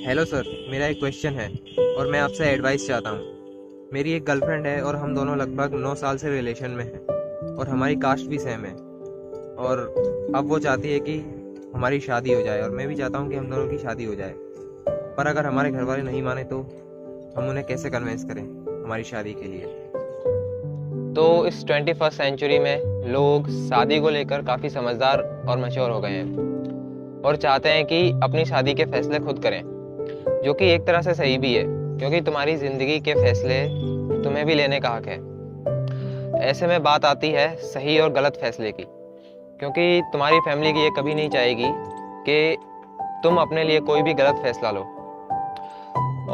Hello sir, मेरा एक question है और मैं आपसे एडवाइस चाहता हूँ। मेरी एक गर्लफ्रेंड है और हम दोनों लगभग 9 साल से रिलेशन में हैं और हमारी कास्ट भी सेम है। और अब वो चाहती है कि हमारी शादी हो जाए और मैं भी चाहता हूँ कि हम दोनों की शादी हो जाए। पर अगर हमारे घर वाले नहीं माने तो हम उन्हें कैसे कन्विंस करें हमारी शादी के लिए। तो इस 21st सेंचुरी में लोग शादी को लेकर काफ़ी समझदार और मैच्योर हो गए हैं और चाहते हैं कि अपनी शादी के फैसले खुद करें, जो कि एक तरह से सही भी है, क्योंकि तुम्हारी ज़िंदगी के फैसले तुम्हें भी लेने का हक है। ऐसे में बात आती है सही और गलत फैसले की, क्योंकि तुम्हारी फैमिली की ये कभी नहीं चाहेगी कि तुम अपने लिए कोई भी गलत फैसला लो।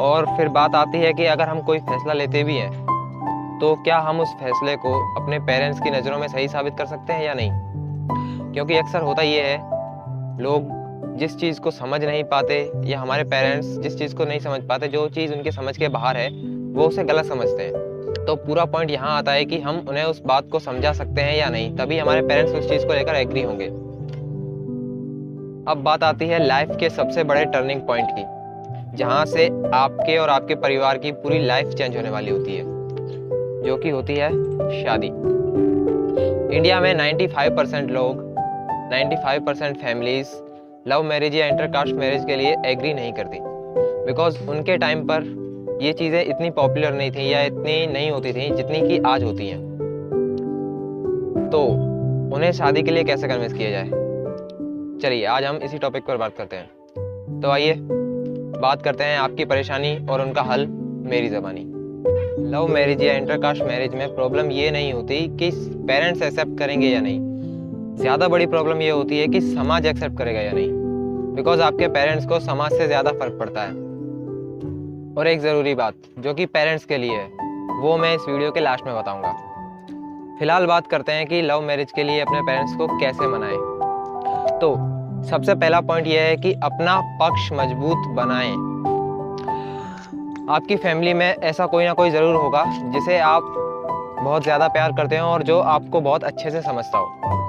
और फिर बात आती है कि अगर हम कोई फैसला लेते भी हैं तो क्या हम उस फैसले को अपने पेरेंट्स की नज़रों में सही साबित कर सकते हैं या नहीं। क्योंकि अक्सर होता ये है, लोग जिस चीज़ को समझ नहीं पाते या हमारे पेरेंट्स जिस चीज़ को नहीं समझ पाते, जो चीज़ उनके समझ के बाहर है, वो उसे गलत समझते हैं। तो पूरा पॉइंट यहाँ आता है कि हम उन्हें उस बात को समझा सकते हैं या नहीं, तभी हमारे पेरेंट्स उस चीज़ को लेकर एग्री होंगे। अब बात आती है लाइफ के सबसे बड़े टर्निंग पॉइंट की, जहाँ से आपके और आपके परिवार की पूरी लाइफ चेंज होने वाली होती है, जो कि होती है शादी। इंडिया में 95% लोग, 95% फैमिलीज लव मैरिज या इंटरकास्ट मैरिज के लिए एग्री नहीं करती, बिकॉज उनके टाइम पर ये चीज़ें इतनी पॉपुलर नहीं थी या इतनी नहीं होती थी जितनी कि आज होती हैं। तो उन्हें शादी के लिए कैसे कन्विंस किया जाए, चलिए आज हम इसी टॉपिक पर बात करते हैं। तो आइए बात करते हैं आपकी परेशानी और उनका हल मेरी ज़बानी। लव मैरिज या इंटरकास्ट मैरिज में प्रॉब्लम ये नहीं होती कि पेरेंट्स एक्सेप्ट करेंगे या नहीं, ज़्यादा बड़ी प्रॉब्लम ये होती है कि समाज एक्सेप्ट करेगा या नहीं, बिकॉज आपके पेरेंट्स को समाज से ज़्यादा फर्क पड़ता है। और एक ज़रूरी बात जो कि पेरेंट्स के लिए है, वो मैं इस वीडियो के लास्ट में बताऊंगा। फिलहाल बात करते हैं कि लव मैरिज के लिए अपने पेरेंट्स को कैसे मनाएं। तो सबसे पहला पॉइंट ये है कि अपना पक्ष मजबूत बनाएं। आपकी फैमिली में ऐसा कोई ना कोई ज़रूर होगा जिसे आप बहुत ज़्यादा प्यार करते हो और जो आपको बहुत अच्छे से समझता हो।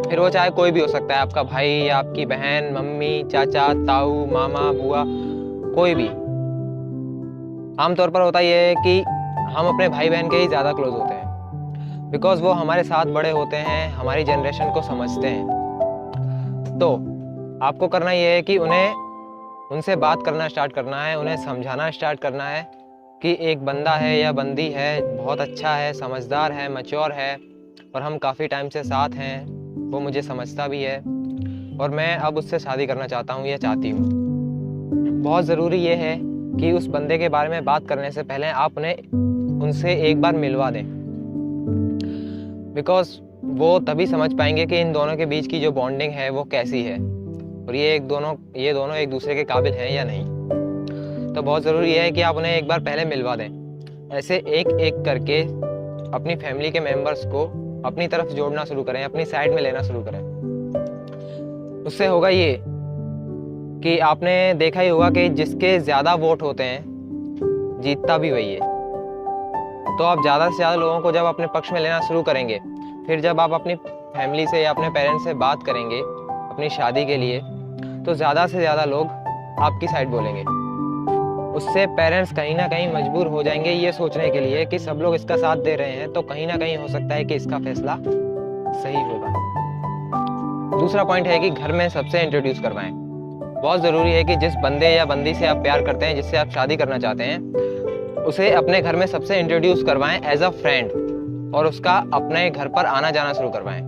फिर वो चाहे कोई भी हो सकता है, आपका भाई या आपकी बहन, मम्मी, चाचा, ताऊ, मामा, बुआ, कोई भी। आमतौर पर होता ये है कि हम अपने भाई बहन के ही ज़्यादा क्लोज होते हैं, बिकॉज वो हमारे साथ बड़े होते हैं, हमारी जनरेशन को समझते हैं। तो आपको करना ये है कि उनसे बात करना स्टार्ट करना है, उन्हें समझाना स्टार्ट करना है कि एक बंदा है या बंदी है, बहुत अच्छा है, समझदार है, मैच्योर है और हम काफ़ी टाइम से साथ हैं, वो मुझे समझता भी है और मैं अब उससे शादी करना चाहता हूँ या चाहती हूँ। बहुत ज़रूरी ये है कि उस बंदे के बारे में बात करने से पहले आप उनसे एक बार मिलवा दें, बिकॉज वो तभी समझ पाएंगे कि इन दोनों के बीच की जो बॉन्डिंग है वो कैसी है और ये दोनों एक दूसरे के काबिल हैं या नहीं। तो बहुत ज़रूरी है कि आप उन्हें एक बार पहले मिलवा दें। ऐसे एक एक करके अपनी फैमिली के मेंबर्स को अपनी तरफ जोड़ना शुरू करें, अपनी साइड में लेना शुरू करें। उससे होगा ये कि आपने देखा ही होगा कि जिसके ज़्यादा वोट होते हैं जीतता भी वही है। तो आप ज़्यादा से ज़्यादा लोगों को जब अपने पक्ष में लेना शुरू करेंगे, फिर जब आप अपनी फैमिली से या अपने पेरेंट्स से बात करेंगे अपनी शादी के लिए, तो ज़्यादा से ज़्यादा लोग आपकी साइड बोलेंगे। उससे पेरेंट्स कहीं ना कहीं मजबूर हो जाएंगे ये सोचने के लिए कि सब लोग इसका साथ दे रहे हैं, तो कहीं ना कहीं हो सकता है कि इसका फैसला सही होगा। दूसरा पॉइंट है कि घर में सबसे इंट्रोड्यूस करवाएं। बहुत ज़रूरी है कि जिस बंदे या बंदी से आप प्यार करते हैं, जिससे आप शादी करना चाहते हैं, उसे अपने घर में सबसे इंट्रोड्यूस करवाएं एज अ फ्रेंड और उसका अपने घर पर आना जाना शुरू करवाएं।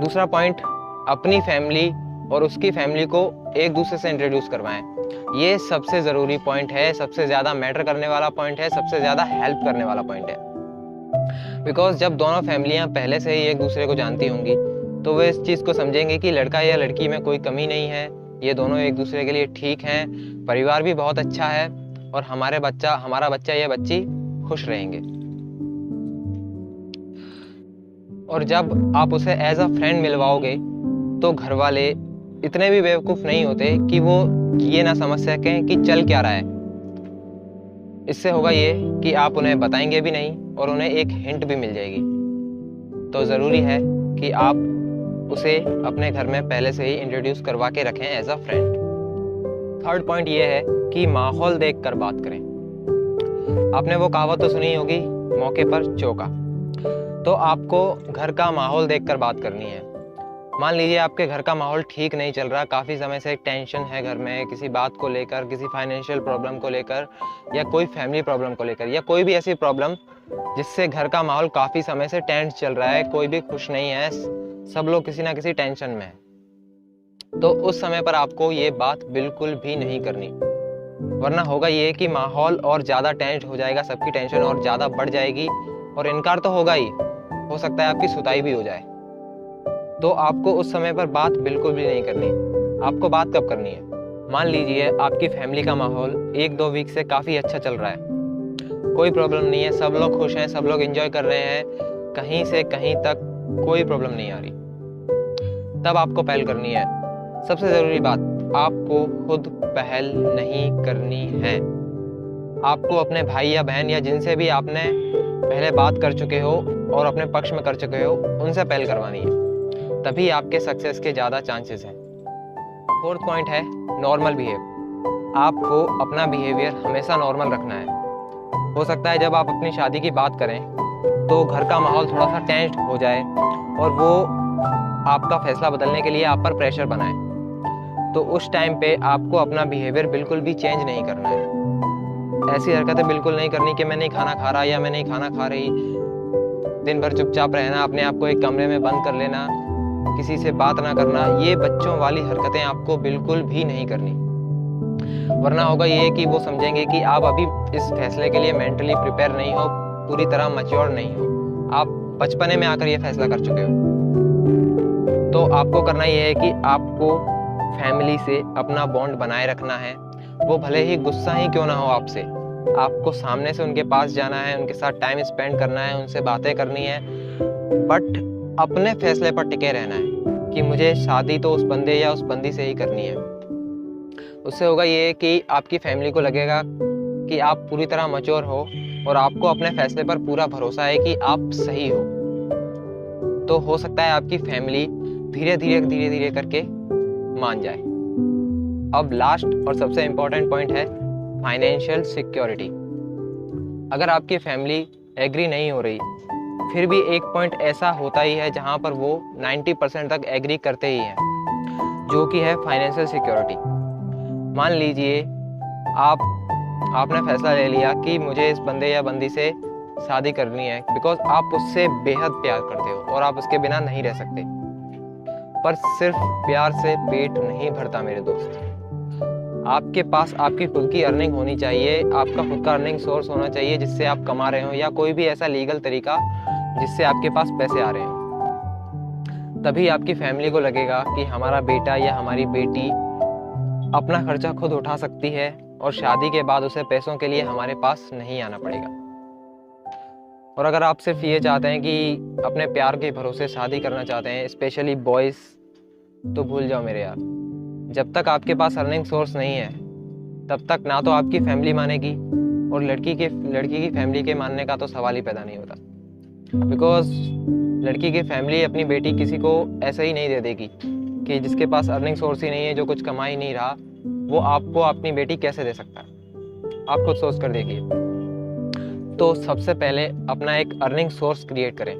दूसरा पॉइंट, अपनी फैमिली और उसकी फैमिली को एक दूसरे से इंट्रोड्यूस करवाएं। ये सबसे ज़रूरी पॉइंट है, सबसे ज़्यादा मैटर करने वाला पॉइंट है, सबसे ज़्यादा हेल्प करने वाला पॉइंट है। बिकॉज जब दोनों फैमिलियाँ पहले से ही एक दूसरे को जानती होंगी तो वे इस चीज़ को समझेंगे कि लड़का या लड़की में कोई कमी नहीं है, ये दोनों एक दूसरे के लिए ठीक हैं, परिवार भी बहुत अच्छा है और हमारा बच्चा या बच्ची खुश रहेंगे। और जब आप उसे एज अ फ्रेंड मिलवाओगे तो घर वाले इतने भी बेवकूफ़ नहीं होते कि वो ये ना समझ सकें कि चल क्या रहा है। इससे होगा ये कि आप उन्हें बताएंगे भी नहीं और उन्हें एक हिंट भी मिल जाएगी। तो ज़रूरी है कि आप उसे अपने घर में पहले से ही इंट्रोड्यूस करवा के रखें as a friend. Third point ये है कि माहौल देखकर बात करें। आपने वो कहावत तो सुनी होगी, मौके पर चौका। तो आपको घर का माहौल देखकर बात करनी है। मान लीजिए आपके घर का माहौल ठीक नहीं चल रहा, काफ़ी समय से एक टेंशन है घर में, किसी बात को लेकर, किसी फाइनेंशियल प्रॉब्लम को लेकर, या कोई फैमिली प्रॉब्लम को लेकर, या कोई भी ऐसी प्रॉब्लम जिससे घर का माहौल काफ़ी समय से टेंस चल रहा है, कोई भी खुश नहीं है, सब लोग किसी ना किसी टेंशन में है। तो उस समय पर आपको ये बात बिल्कुल भी नहीं करनी, वरना होगा ये कि माहौल और ज़्यादा टेंस हो जाएगा, सबकी टेंशन और ज़्यादा बढ़ जाएगी, और इनकार तो होगा ही, हो सकता है आपकी सुताई भी हो जाए। तो आपको उस समय पर बात बिल्कुल भी नहीं करनी। आपको बात कब करनी है? मान लीजिए आपकी फैमिली का माहौल 1-2 वीक से काफ़ी अच्छा चल रहा है, कोई प्रॉब्लम नहीं है, सब लोग खुश हैं, सब लोग एंजॉय कर रहे हैं, कहीं से कहीं तक कोई प्रॉब्लम नहीं आ रही। तब आपको पहल करनी है। सबसे ज़रूरी बात, आपको खुद पहल नहीं करनी है। आपको अपने भाई या बहन या जिनसे भी आपने पहले बात कर चुके हो और अपने पक्ष में कर चुके हो, उनसे पहल करवानी है, तभी आपके सक्सेस के ज़्यादा चांसेस हैं। फोर्थ पॉइंट है नॉर्मल बिहेव। आपको अपना बिहेवियर हमेशा नॉर्मल रखना है। हो सकता है जब आप अपनी शादी की बात करें तो घर का माहौल थोड़ा सा टेंस्ड हो जाए और वो आपका फैसला बदलने के लिए आप पर प्रेशर बनाए, तो उस टाइम पे आपको अपना बिहेवियर बिल्कुल भी चेंज नहीं करना है। ऐसी हरकतें बिल्कुल नहीं करनी कि मैं नहीं खाना खा रहा या मैं नहीं खाना खा रही, दिन भर चुपचाप रहना, अपने आप को एक कमरे में बंद कर लेना, किसी से बात ना करना। ये बच्चों वाली हरकतें आपको बिल्कुल भी नहीं करनी, वरना होगा ये कि वो समझेंगे कि आप अभी इस फैसले के लिए मेंटली प्रिपेयर नहीं हो, पूरी तरह मैच्योर नहीं हो, आप बचपने में आकर ये फैसला कर चुके हो। तो आपको करना ये है कि आपको फैमिली से अपना बॉन्ड बनाए रखना है। वो भले ही गुस्सा ही क्यों ना हो आपसे, आपको सामने से उनके पास जाना है, उनके साथ टाइम स्पेंड करना है, उनसे बातें करनी है, बट अपने फैसले पर टिके रहना है कि मुझे शादी तो उस बंदे या उस बंदी से ही करनी है। उससे होगा ये कि आपकी फैमिली को लगेगा कि आप पूरी तरह मैच्योर हो और आपको अपने फैसले पर पूरा भरोसा है कि आप सही हो। तो हो सकता है आपकी फैमिली धीरे धीरे करके मान जाए। अब लास्ट और सबसे इम्पोर्टेंट पॉइंट है फाइनेंशियल सिक्योरिटी। अगर आपकी फैमिली एग्री नहीं हो रही, फिर भी एक पॉइंट ऐसा होता ही है जहां पर वो 90% तक एग्री करते ही हैं, जो कि है फाइनेंशियल सिक्योरिटी। मान लीजिए आपने फैसला ले लिया कि मुझे इस बंदे या बंदी से शादी करनी है, बिकॉज आप उससे बेहद प्यार करते हो और आप उसके बिना नहीं रह सकते। पर सिर्फ प्यार से पेट नहीं भरता मेरे दोस्त। आपके पास आपकी खुद की अर्निंग होनी चाहिए, आपका खुद का अर्निंग सोर्स होना चाहिए जिससे आप कमा रहे हो, या कोई भी ऐसा लीगल तरीका जिससे आपके पास पैसे आ रहे हो। तभी आपकी फैमिली को लगेगा कि हमारा बेटा या हमारी बेटी अपना खर्चा खुद उठा सकती है और शादी के बाद उसे पैसों के लिए हमारे पास नहीं आना पड़ेगा। और अगर आप सिर्फ ये चाहते हैं कि अपने प्यार के भरोसे शादी करना चाहते हैं, स्पेशली बॉयज़, तो भूल जाओ मेरे यार। जब तक आपके पास अर्निंग सोर्स नहीं है तब तक ना तो आपकी फैमिली मानेगी, और लड़की की फैमिली के मानने का तो सवाल ही पैदा नहीं होता। बिकॉज लड़की की फैमिली अपनी बेटी किसी को ऐसे ही नहीं दे देगी कि जिसके पास अर्निंग सोर्स ही नहीं है, जो कुछ कमा ही नहीं रहा, वो आपको अपनी बेटी कैसे दे सकता है? आप खुद सोच कर देखिए। तो सबसे पहले अपना एक अर्निंग सोर्स क्रिएट करें,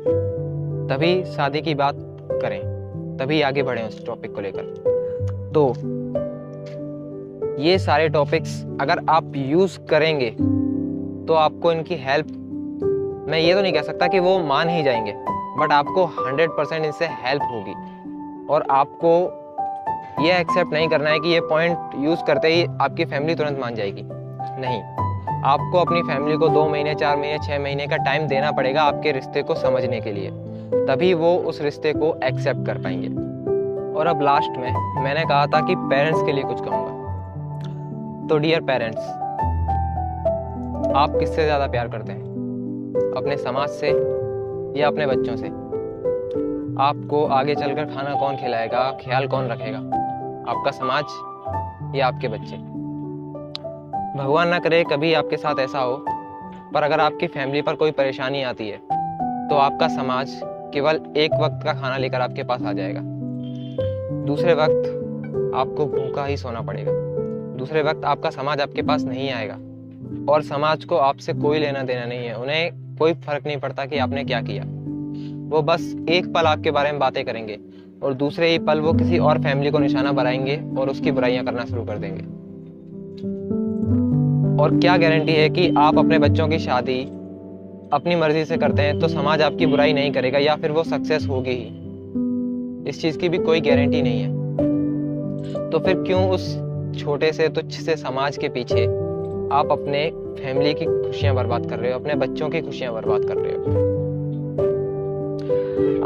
तभी शादी की बात करें, तभी आगे बढ़ें उस टॉपिक को लेकर। तो ये सारे टॉपिक्स अगर आप यूज़ करेंगे तो आपको इनकी हेल्प, मैं ये तो नहीं कह सकता कि वो मान ही जाएंगे, बट आपको 100% इनसे हेल्प होगी। और आपको ये एक्सेप्ट नहीं करना है कि ये पॉइंट यूज़ करते ही आपकी फैमिली तुरंत मान जाएगी। नहीं, आपको अपनी फैमिली को 2 महीने, 4 महीने, 6 महीने का टाइम देना पड़ेगा आपके रिश्ते को समझने के लिए, तभी वो उस रिश्ते को एक्सेप्ट कर पाएंगे। और अब लास्ट में मैंने कहा था कि पेरेंट्स के लिए कुछ कहूँगा। तो डियर पेरेंट्स, आप किससे ज़्यादा प्यार करते हैं, अपने समाज से या अपने बच्चों से? आपको आगे चलकर खाना कौन खिलाएगा, ख्याल कौन रखेगा, आपका समाज या आपके बच्चे? भगवान ना करे कभी आपके साथ ऐसा हो, पर अगर आपकी फैमिली पर कोई परेशानी आती है तो आपका समाज केवल एक वक्त का खाना लेकर आपके पास आ जाएगा, दूसरे वक्त आपको भूखा ही सोना पड़ेगा। दूसरे वक्त आपका समाज आपके पास नहीं आएगा और समाज को आपसे कोई लेना देना नहीं है। उन्हें कोई फर्क नहीं पड़ता कि आपने क्या किया। वो बस एक पल आपके बारे में बातें करेंगे और दूसरे ही पल वो किसी और फैमिली को निशाना बनाएंगे और उसकी बुराइयां करना शुरू कर देंगे। और क्या गारंटी है कि आप अपने बच्चों की शादी अपनी मर्जी से करते हैं तो समाज आपकी बुराई नहीं करेगा या फिर वो सक्सेस होगी ही। इस चीज की भी कोई गारंटी नहीं है। तो फिर क्यों उस छोटे से तुच्छ से समाज के पीछे आप अपने फैमिली की खुशियां बर्बाद कर रहे हो, अपने बच्चों की खुशियां बर्बाद कर रहे हो।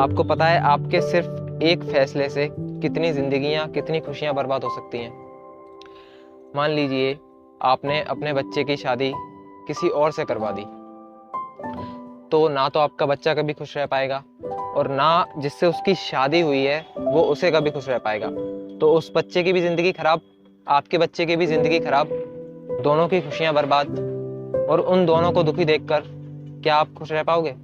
आपको पता है आपके सिर्फ एक फैसले से कितनी जिंदगियां, कितनी खुशियां बर्बाद हो सकती हैं। मान लीजिए आपने अपने बच्चे की शादी किसी और से करवा दी, तो ना तो आपका बच्चा कभी खुश रह पाएगा और ना जिससे उसकी शादी हुई है वो उसे कभी खुश रह पाएगा। तो उस बच्चे की भी जिंदगी खराब, आपके बच्चे की भी जिंदगी खराब, दोनों की खुशियां बर्बाद। और उन दोनों को दुखी देखकर क्या आप खुश रह पाओगे?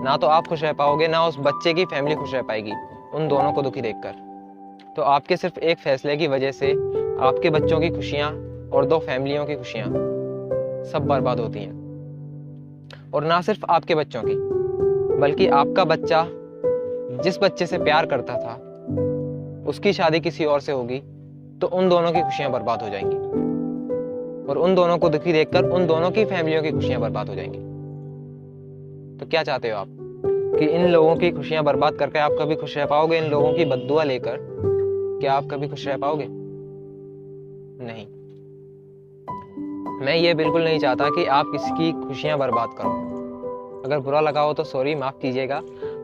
ना तो आप खुश रह पाओगे, ना उस बच्चे की फैमिली खुश रह पाएगी उन दोनों को दुखी देखकर। तो आपके सिर्फ एक फैसले की वजह से आपके बच्चों की खुशियां और दो फैमिलियों की खुशियां सब बर्बाद होती हैं। और ना सिर्फ आपके बच्चों की, बल्कि आपका बच्चा जिस बच्चे से प्यार करता था उसकी शादी किसी और से होगी तो उन दोनों की खुशियां बर्बाद हो जाएंगी और उन दोनों को दुखी देखकर उन दोनों की फैमिलियों की खुशियां बर्बाद हो जाएंगी। तो क्या चाहते हो आप कि इन लोगों की खुशियां बर्बाद करके आप कभी खुश रह पाओगे? इन लोगों की बद्दुआ लेकर क्या आप कभी खुश रह पाओगे? नहीं। मैं ये बिल्कुल नहीं चाहता कि आप किसी की खुशियां बर्बाद करो। अगर बुरा लगा हो तो सॉरी, माफ कीजिएगा,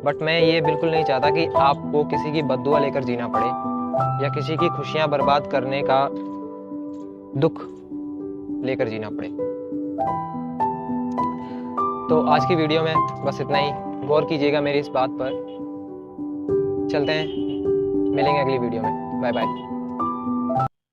बट मैं ये बिल्कुल नहीं चाहता कि आपको किसी की बद्दुआ लेकर जीना पड़े या किसी की खुशियां बर्बाद करने का दुख लेकर जीना पड़े। तो आज की वीडियो में बस इतना ही। गौर कीजिएगा मेरी इस बात पर। चलते हैं, मिलेंगे अगली वीडियो में। Bye bye.